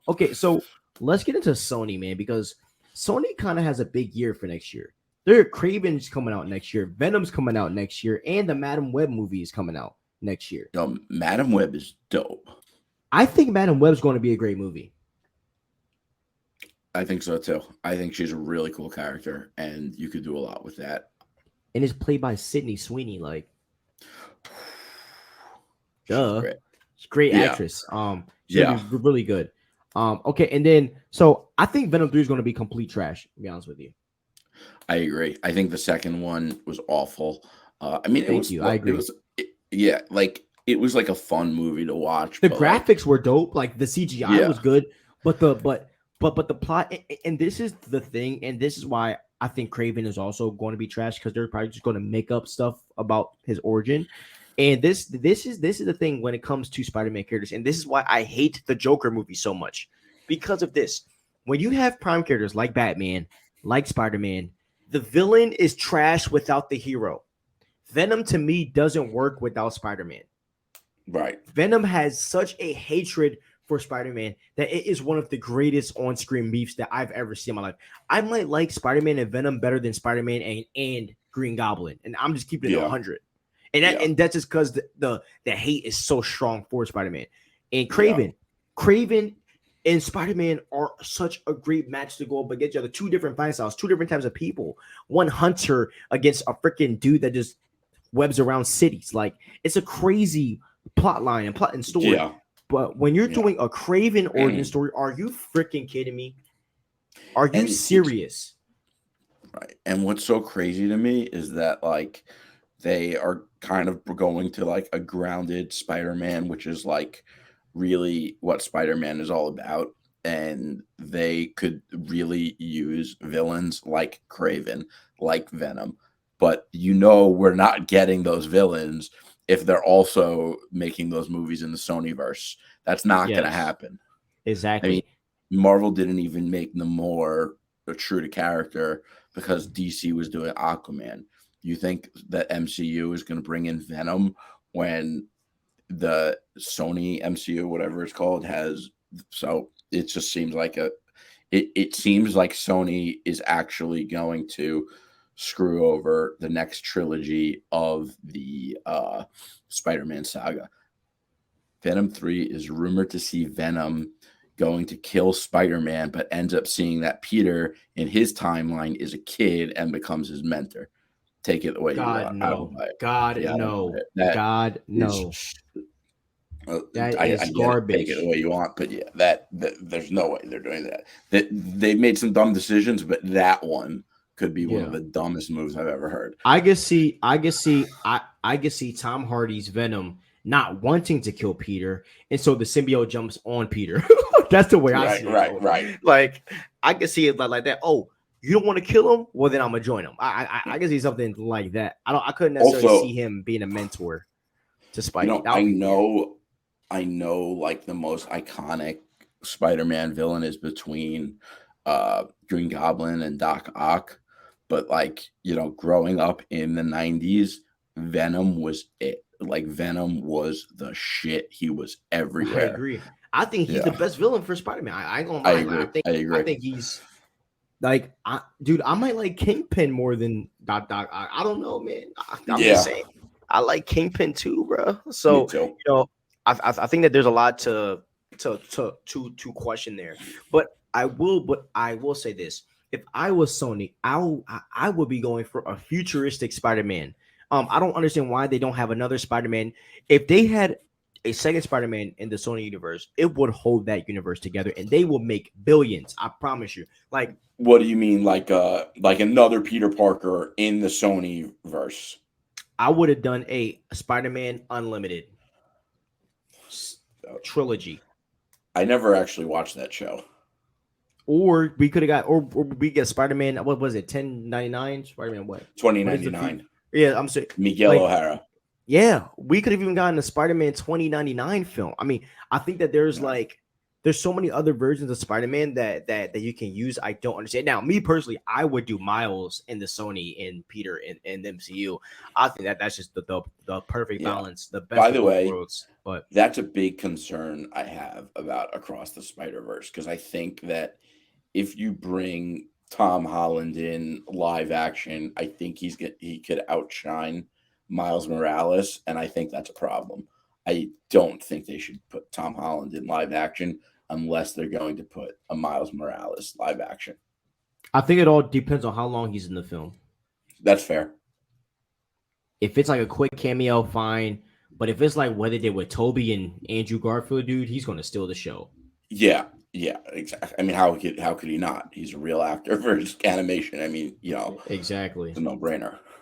Okay, so let's get into Sony, man, because Sony kind of has a big year for next year. Their Craven's coming out next year, Venom's coming out next year, and the Madam Web movie is coming out next year. Madam Web is dope. I think Madam Web's going to be a great movie. I think so too. I think she's a really cool character, and you could do a lot with that. And it's played by Sydney Sweeney, like, She's duh. great. She's a great Yeah, actress. She's gonna yeah, be really good. Okay, and then so I think Venom 3 is gonna be complete trash, to be honest with you. I agree. I think the second one was awful. I mean, it Thank was, you. I agree. yeah, like it was like a fun movie to watch, The but like, graphics were dope, like the CGI yeah, was good, but the plot, and this is the thing, and this is why I think Craven is also going to be trash, because they're probably just going to make up stuff about his origin. And this is the thing when it comes to Spider-Man characters, and this is why I hate the Joker movie so much, because of this. When you have prime characters like Batman, like Spider-Man, the villain is trash without the hero. Venom to me doesn't work without Spider-Man. right. Venom has such a hatred for Spider-Man that it is one of the greatest on-screen beefs that I've ever seen in my life. I might like Spider-Man and Venom better than Spider-Man and Green Goblin, and I'm just keeping it Yeah, 100. yeah, And that's just because the hate is so strong for Spider-Man. And yeah, Craven and Spider-Man are such a great match to go up against each other. Two different fight styles, two different types of people. One hunter against a freaking dude that just webs around cities. Like, it's a crazy plot line and plot and story. yeah, But when you're yeah. doing a Craven origin story, are you freaking kidding me? Are you And it's serious? right. And what's so crazy to me is that like they are kind of going to like a grounded Spider-Man, which is like really what Spider-Man is all about. And they could really use villains like Craven, like Venom. But we're not getting those villains if they're also making those movies in the Sonyverse. That's not going to Yes, happen. I mean, exactly. Marvel didn't even make them more true to character because DC was doing Aquaman. You think that MCU is going to bring in Venom when the Sony MCU, whatever it's called, has so it just seems like it seems like Sony is actually going to screw over the next trilogy of the Spider-Man saga. Venom 3 is rumored to see Venom going to kill Spider-Man, but ends up seeing that Peter in his timeline is a kid and becomes his mentor. Take it the way you God want. I don't no. buy it. God Yeah, I don't buy no. it. That God is, no. That I is get it. Take it the garbage. way you want, but yeah, that there's no way they're doing that. That they've made some dumb decisions, but that one could be one of Yeah. the dumbest moves I've ever heard. I can see Tom Hardy's Venom not wanting to kill Peter, and so the symbiote jumps on Peter. That's the way I Right, see it right, going. right. Like, I can see it like that. Oh, you don't want to kill him? Well, then I'm gonna join him. I can see something like that. I couldn't necessarily see Also, him being a mentor to Spidey. That I would be weird. know like the most iconic Spider-Man villain is between Green Goblin and Doc Ock, but like, growing up in the 90s, Venom was it. Like Venom was the shit. He was I everywhere. agree. I think he's the Yeah, best villain for Spider-Man. I ain't gonna I lie. Like, agree. I I agree. think he's like, dude, I might like Kingpin more than Doc. I don't know, man. I'm just Yeah, saying. I like Kingpin too, bro. me So too. I think that there's a lot to question there. But I will say this: if I was Sony, I would be going for a futuristic Spider-Man. I don't understand why they don't have another Spider-Man. If they had a second Spider-Man in the Sony universe, it would hold that universe together, and they will make billions. I promise you. Like, What do you mean, like another Peter Parker in the Sony verse? I would have done a Spider-Man Unlimited trilogy, I never actually watched that show. or we could have got, or we get Spider-Man. What was it? 1099 Spider-Man. What is the future? 2099. Yeah, I'm saying, Miguel like, O'Hara. yeah, we could have even gotten a Spider-Man 2099 film. I mean, I think that Yeah. there's so many other versions of Spider-Man that you can use. I don't understand. Now, me personally, I would do Miles in the Sony and Peter in the MCU. I think that that's just the perfect Yeah. balance, the best By of the both way, worlds. But That's a big concern I have about Across the Spider-Verse, because I think that if you bring Tom Holland in live action, I think he could outshine Miles Morales, and I think that's a problem. I don't think they should put Tom Holland in live action unless they're going to put a Miles Morales live action. I think it all depends on how long he's in the film. That's fair. If it's like a quick cameo, fine. But if it's like what they did with Toby and Andrew Garfield, dude, he's gonna steal the show. Yeah, yeah, exactly. I mean, how could he not? He's a real actor for his animation. I mean, Exactly. it's a no brainer.